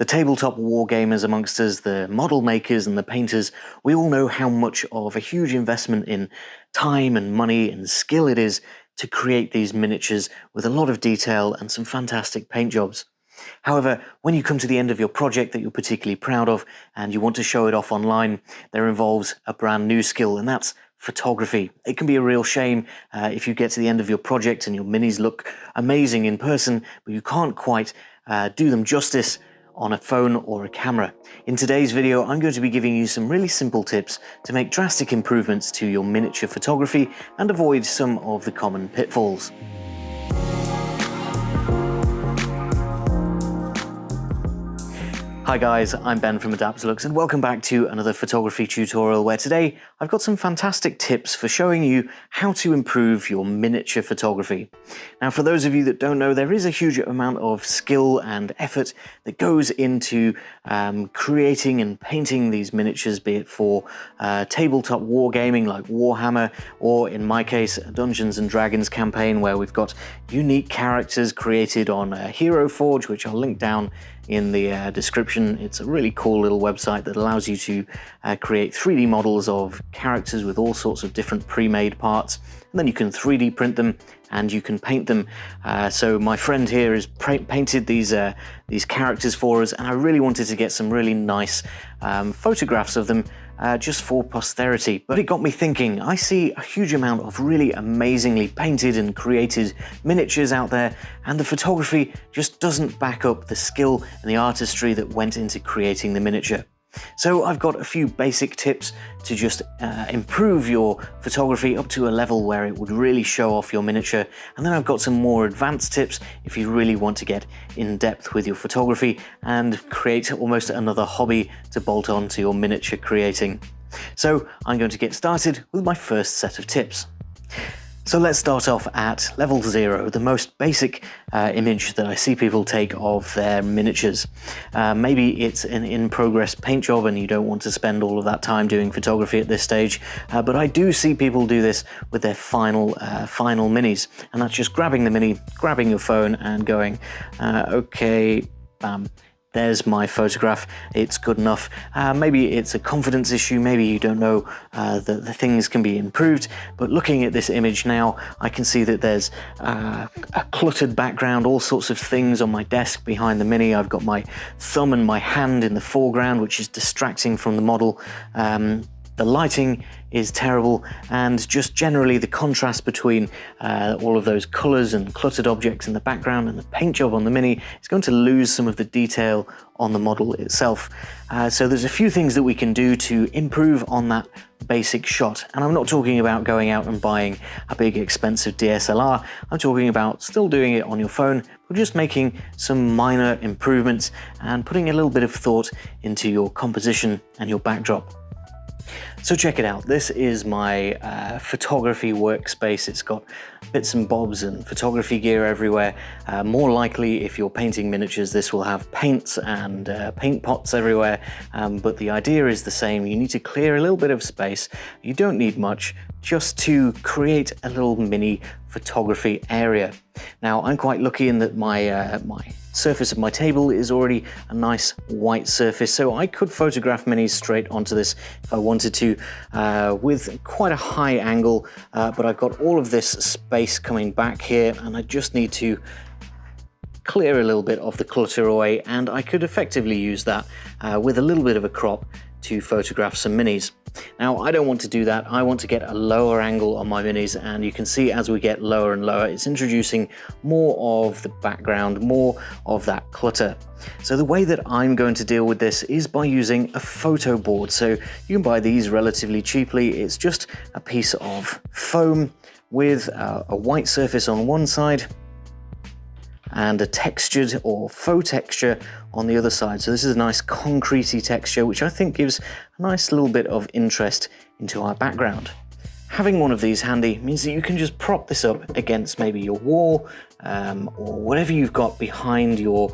The tabletop wargamers amongst us, the model makers and the painters, we all know how much of a huge investment in time and money and skill it is to create these miniatures with a lot of detail and some fantastic paint jobs. However, when you come to the end of your project that you're particularly proud of and you want to show it off online, there involves a brand new skill, and that's photography. It can be a real shame if you get to the end of your project and your minis look amazing in person, but you can't quite do them justice on a phone or a camera. In today's video, I'm going to be giving you some really simple tips to make drastic improvements to your miniature photography and avoid some of the common pitfalls. Hi guys, I'm Ben from Adaptalux and welcome back to another photography tutorial where today I've got some fantastic tips for showing you how to improve your miniature photography. Now, for those of you that don't know, there is a huge amount of skill and effort that goes into creating and painting these miniatures, be it for tabletop wargaming like Warhammer, or in my case, a Dungeons and Dragons campaign where we've got unique characters created on Hero Forge, which I'll link down in the description. It's a really cool little website that allows you to create 3D models of characters with all sorts of different pre-made parts, and then you can 3D print them and you can paint them. So my friend here has painted these characters for us, and I really wanted to get some really nice photographs of them just for posterity. But it got me thinking, I see a huge amount of really amazingly painted and created miniatures out there, and the photography just doesn't back up the skill and the artistry that went into creating the miniature. So I've got a few basic tips to just improve your photography up to a level where it would really show off your miniature, and then I've got some more advanced tips if you really want to get in depth with your photography and create almost another hobby to bolt on to your miniature creating. So I'm going to get started with my first set of tips. So let's start off at level 0, the most basic image that I see people take of their miniatures. Maybe it's an in-progress paint job and you don't want to spend all of that time doing photography at this stage, but I do see people do this with their final minis, and that's just grabbing the mini, grabbing your phone and going, okay, bam. There's my photograph, it's good enough. Maybe it's a confidence issue, maybe you don't know that the things can be improved, but looking at this image now, I can see that there's a cluttered background, all sorts of things on my desk behind the mini. I've got my thumb and my hand in the foreground, which is distracting from the model. The lighting is terrible, and just generally the contrast between all of those colors and cluttered objects in the background and the paint job on the mini is going to lose some of the detail on the model itself. So there's a few things that we can do to improve on that basic shot, and I'm not talking about going out and buying a big expensive DSLR. I'm talking about still doing it on your phone, but just making some minor improvements and putting a little bit of thought into your composition and your backdrop. So check it out, this is my photography workspace. It's got bits and bobs and photography gear everywhere. More likely, if you're painting miniatures, this will have paints and paint pots everywhere, but the idea is the same. You need to clear a little bit of space. You don't need much, just to create a little mini photography area. Now, I'm quite lucky in that my surface of my table is already a nice white surface, so I could photograph minis straight onto this if I wanted to, with quite a high angle, but I've got all of this space coming back here, and I just need to clear a little bit of the clutter away, and I could effectively use that with a little bit of a crop to photograph some minis. Now, I don't want to do that. I want to get a lower angle on my minis, and you can see as we get lower and lower, it's introducing more of the background, more of that clutter. So the way that I'm going to deal with this is by using a photo board. So you can buy these relatively cheaply. It's just a piece of foam with a white surface on one side and a textured or faux texture on the other side. So this is a nice concretey texture, which I think gives a nice little bit of interest into our background. Having one of these handy means that you can just prop this up against maybe your wall or whatever you've got behind your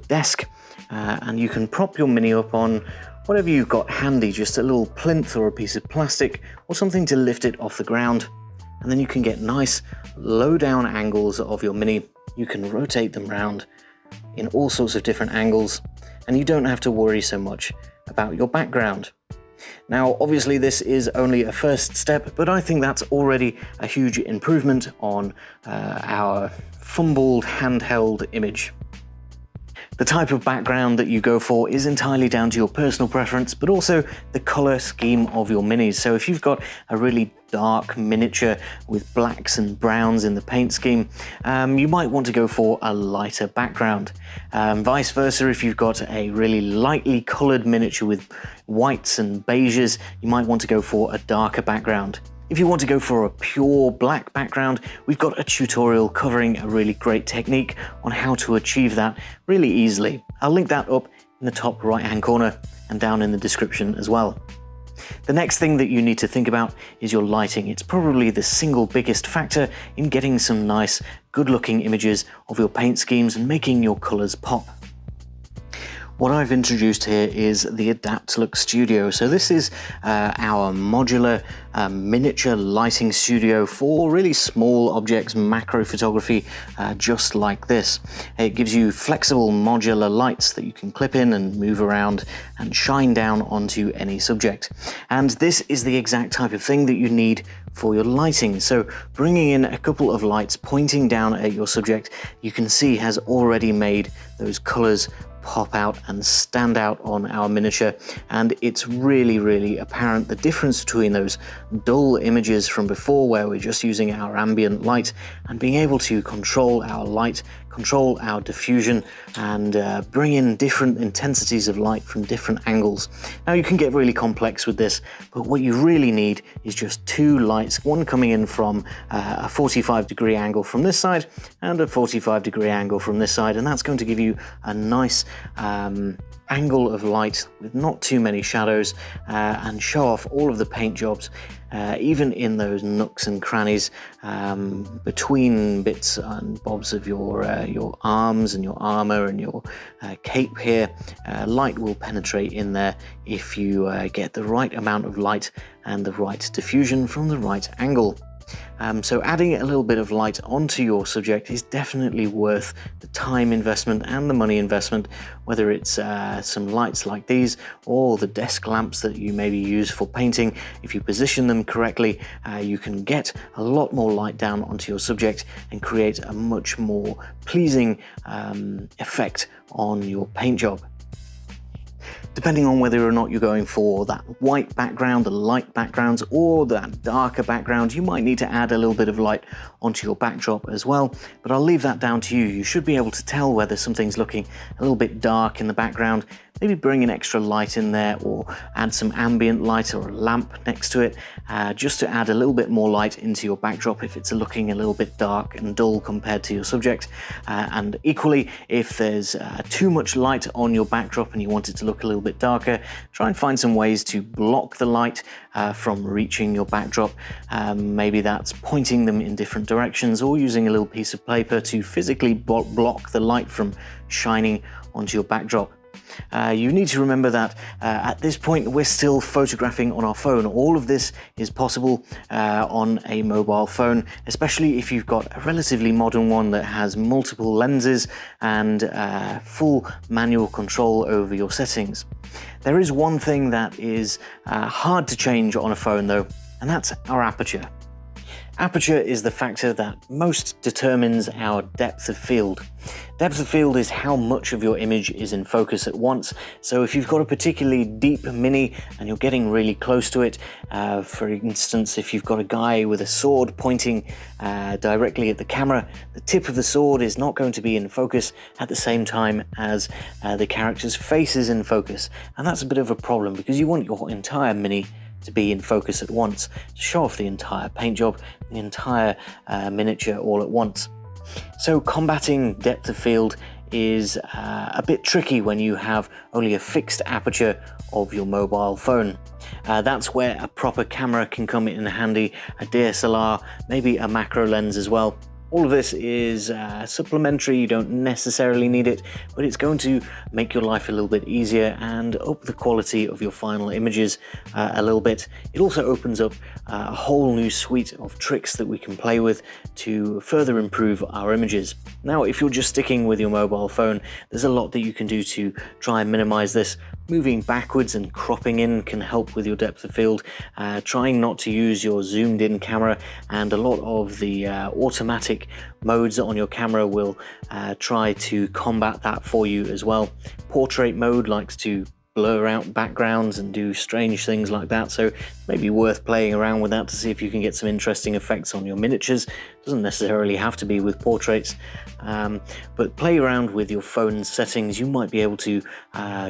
desk, and you can prop your mini up on whatever you've got handy, just a little plinth or a piece of plastic or something to lift it off the ground. And then you can get nice low down angles of your mini. You can rotate them round in all sorts of different angles, and you don't have to worry so much about your background. Now, obviously this is only a first step, but I think that's already a huge improvement on our fumbled handheld image. The type of background that you go for is entirely down to your personal preference, but also the color scheme of your minis. So if you've got a really dark miniature with blacks and browns in the paint scheme, you might want to go for a lighter background. Vice versa, if you've got a really lightly colored miniature with whites and beiges, you might want to go for a darker background. If you want to go for a pure black background, we've got a tutorial covering a really great technique on how to achieve that really easily. I'll link that up in the top right hand corner and down in the description as well. The next thing that you need to think about is your lighting. It's probably the single biggest factor in getting some nice, good looking images of your paint schemes and making your colors pop. What I've introduced here is the Adaptalux Studio. So this is our modular miniature lighting studio for really small objects, macro photography, just like this. It gives you flexible modular lights that you can clip in and move around and shine down onto any subject. And this is the exact type of thing that you need for your lighting. So bringing in a couple of lights pointing down at your subject, you can see has already made those colors pop out and stand out on our miniature, and it's really apparent the difference between those dull images from before where we're just using our ambient light and being able to control our light, control our diffusion, and bring in different intensities of light from different angles. Now you can get really complex with this, but what you really need is just two lights, one coming in from a 45-degree angle from this side and a 45-degree angle from this side, and that's going to give you a nice angle of light with not too many shadows and show off all of the paint jobs, even in those nooks and crannies between bits and bobs of your arms and your armor and your cape here. Light will penetrate in there if you get the right amount of light and the right diffusion from the right angle. So adding a little bit of light onto your subject is definitely worth the time investment and the money investment, whether it's some lights like these or the desk lamps that you maybe use for painting. If you position them correctly, you can get a lot more light down onto your subject and create a much more pleasing effect on your paint job. Depending on whether or not you're going for that white background, the light backgrounds, or that darker background, you might need to add a little bit of light onto your backdrop as well, but I'll leave that down to you. You should be able to tell whether something's looking a little bit dark in the background. Maybe bring an extra light in there or add some ambient light or a lamp next to it, just to add a little bit more light into your backdrop if it's looking a little bit dark and dull compared to your subject. And equally, if there's too much light on your backdrop and you want it to look a little bit darker, try and find some ways to block the light from reaching your backdrop. Maybe that's pointing them in different directions or using a little piece of paper to physically block the light from shining onto your backdrop. You need to remember that at this point we're still photographing on our phone. All of this is possible on a mobile phone, especially if you've got a relatively modern one that has multiple lenses and full manual control over your settings. There is one thing that is hard to change on a phone though, and that's our aperture. Aperture is the factor that most determines our depth of field. Depth of field is how much of your image is in focus at once. So if you've got a particularly deep mini and you're getting really close to it, for instance, if you've got a guy with a sword pointing directly at the camera, the tip of the sword is not going to be in focus at the same time as the character's face is in focus. And that's a bit of a problem because you want your entire mini to be in focus at once, to show off the entire paint job, the entire miniature all at once. So combating depth of field is a bit tricky when you have only a fixed aperture of your mobile phone. That's where a proper camera can come in handy, a DSLR, maybe a macro lens as well. All of this is supplementary, you don't necessarily need it, but it's going to make your life a little bit easier and up the quality of your final images a little bit. It also opens up a whole new suite of tricks that we can play with to further improve our images. Now, if you're just sticking with your mobile phone, there's a lot that you can do to try and minimize this. Moving backwards and cropping in can help with your depth of field. Trying not to use your zoomed in camera, and a lot of the automatic modes on your camera will try to combat that for you as well. Portrait mode likes to blur out backgrounds and do strange things like that, so maybe worth playing around with that to see if you can get some interesting effects on your miniatures. Doesn't necessarily have to be with portraits, but play around with your phone's settings. You might be able to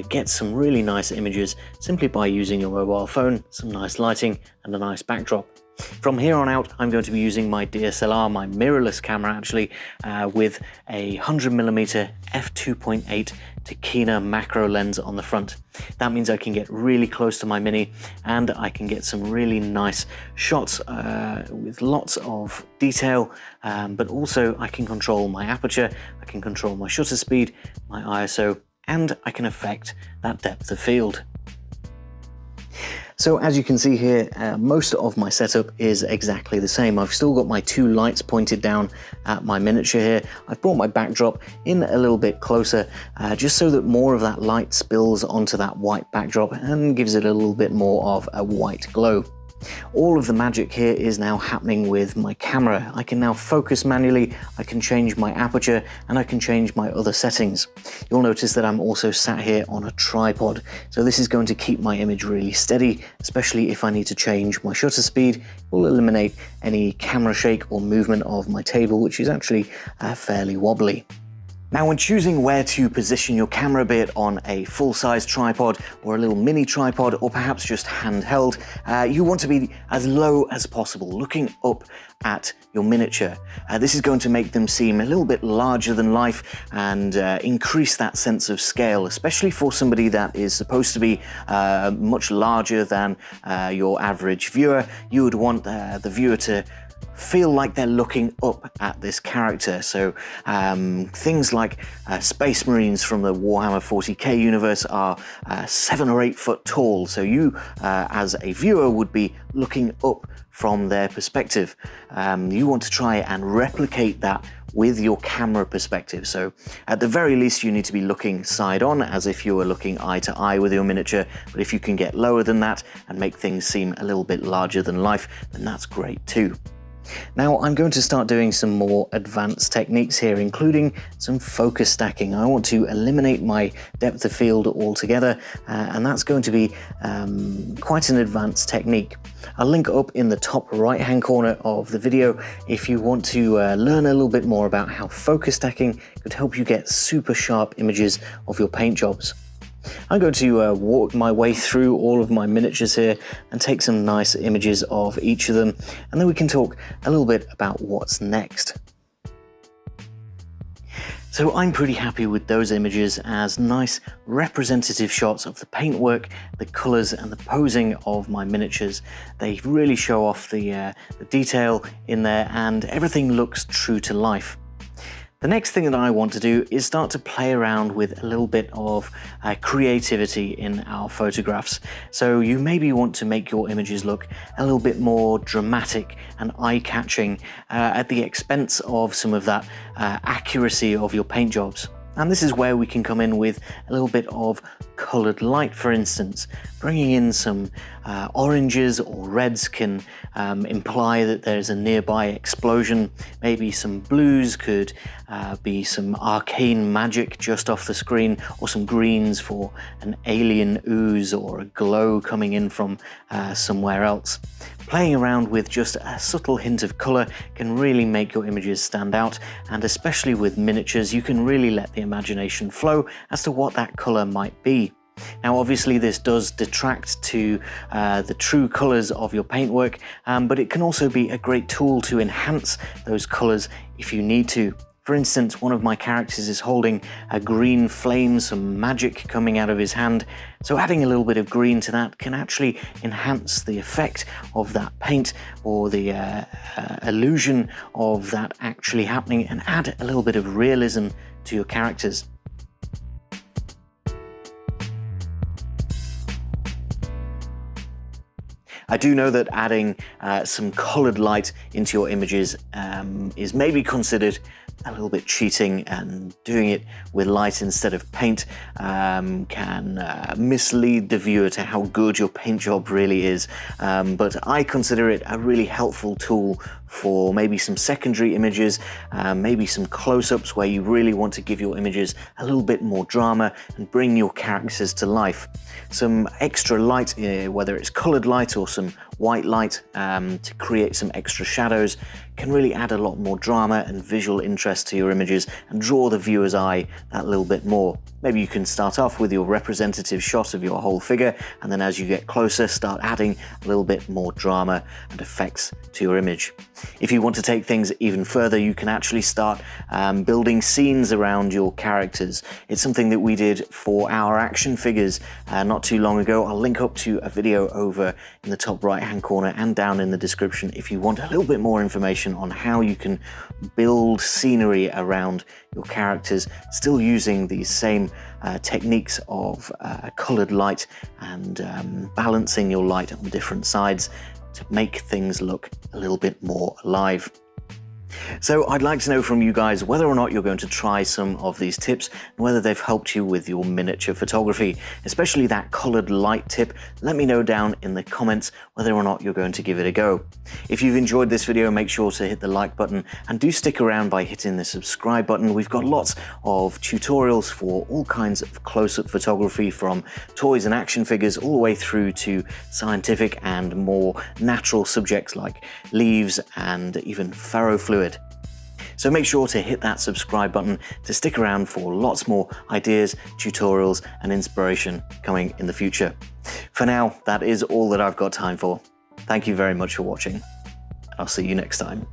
get some really nice images simply by using your mobile phone, some nice lighting and a nice backdrop. From here on out, I'm going to be using my DSLR, my mirrorless camera actually, with a 100mm f2.8 Takina macro lens on the front. That means I can get really close to my Mini and I can get some really nice shots with lots of detail, but also I can control my aperture, I can control my shutter speed, my ISO, and I can affect that depth of field. So as you can see here, most of my setup is exactly the same. I've still got my two lights pointed down at my miniature here. I've brought my backdrop in a little bit closer, just so that more of that light spills onto that white backdrop and gives it a little bit more of a white glow. All of the magic here is now happening with my camera. I can now focus manually, I can change my aperture, and I can change my other settings. You'll notice that I'm also sat here on a tripod, so this is going to keep my image really steady, especially if I need to change my shutter speed. It will eliminate any camera shake or movement of my table, which is actually fairly wobbly. Now, when choosing where to position your camera, be it on a full-size tripod or a little mini tripod or perhaps just handheld, you want to be as low as possible, looking up at your miniature. This is going to make them seem a little bit larger than life and increase that sense of scale, especially for somebody that is supposed to be much larger than your average viewer. You would want the viewer to feel like they're looking up at this character. So things like Space Marines from the Warhammer 40k universe are 7 or 8 foot tall, so you as a viewer would be looking up from their perspective. You want to try and replicate that with your camera perspective. So at the very least you need to be looking side on, as if you were looking eye to eye with your miniature, but if you can get lower than that and make things seem a little bit larger than life, then that's great too. Now I'm going to start doing some more advanced techniques here, including some focus stacking. I want to eliminate my depth of field altogether, and that's going to be quite an advanced technique. I'll link up in the top right hand corner of the video if you want to learn a little bit more about how focus stacking could help you get super sharp images of your paint jobs. I'm going to walk my way through all of my miniatures here and take some nice images of each of them, and then we can talk a little bit about what's next. So I'm pretty happy with those images as nice representative shots of the paintwork, the colours and the posing of my miniatures. They really show off the detail in there and everything looks true to life. The next thing that I want to do is start to play around with a little bit of creativity in our photographs. So you maybe want to make your images look a little bit more dramatic and eye-catching at the expense of some of that accuracy of your paint jobs. And this is where we can come in with a little bit of coloured light, for instance. Bringing in some oranges or reds can imply that there's a nearby explosion. Maybe some blues could be some arcane magic just off the screen, or some greens for an alien ooze or a glow coming in from somewhere else. Playing around with just a subtle hint of colour can really make your images stand out, and especially with miniatures, you can really let the imagination flow as to what that colour might be. Now obviously this does detract to the true colours of your paintwork, but it can also be a great tool to enhance those colours if you need to. For instance, one of my characters is holding a green flame, some magic coming out of his hand, so adding a little bit of green to that can actually enhance the effect of that paint or the illusion of that actually happening and add a little bit of realism to your characters. I do know that adding some colored light into your images is maybe considered a little bit cheating, and doing it with light instead of paint can mislead the viewer to how good your paint job really is. But I consider it a really helpful tool for maybe some secondary images, maybe some close-ups where you really want to give your images a little bit more drama and bring your characters to life. Some extra light, whether it's colored light or some white light to create some extra shadows, can really add a lot more drama and visual interest to your images and draw the viewer's eye that little bit more. Maybe you can start off with your representative shot of your whole figure, and then as you get closer, start adding a little bit more drama and effects to your image. If you want to take things even further, you can actually start building scenes around your characters. It's something that we did for our action figures not too long ago. I'll link up to a video over in the top right hand corner and down in the description if you want a little bit more information on how you can build scenery around your characters, still using these same techniques of colored light and balancing your light on different sides to make things look a little bit more alive. So I'd like to know from you guys whether or not you're going to try some of these tips and whether they've helped you with your miniature photography, especially that colored light tip. Let me know down in the comments whether or not you're going to give it a go. If you've enjoyed this video, make sure to hit the like button and do stick around by hitting the subscribe button. We've got lots of tutorials for all kinds of close-up photography, from toys and action figures all the way through to scientific and more natural subjects like leaves and even ferrofluid. So make sure to hit that subscribe button to stick around for lots more ideas, tutorials, and inspiration coming in the future. For now, that is all that I've got time for. Thank you very much for watching. I'll see you next time.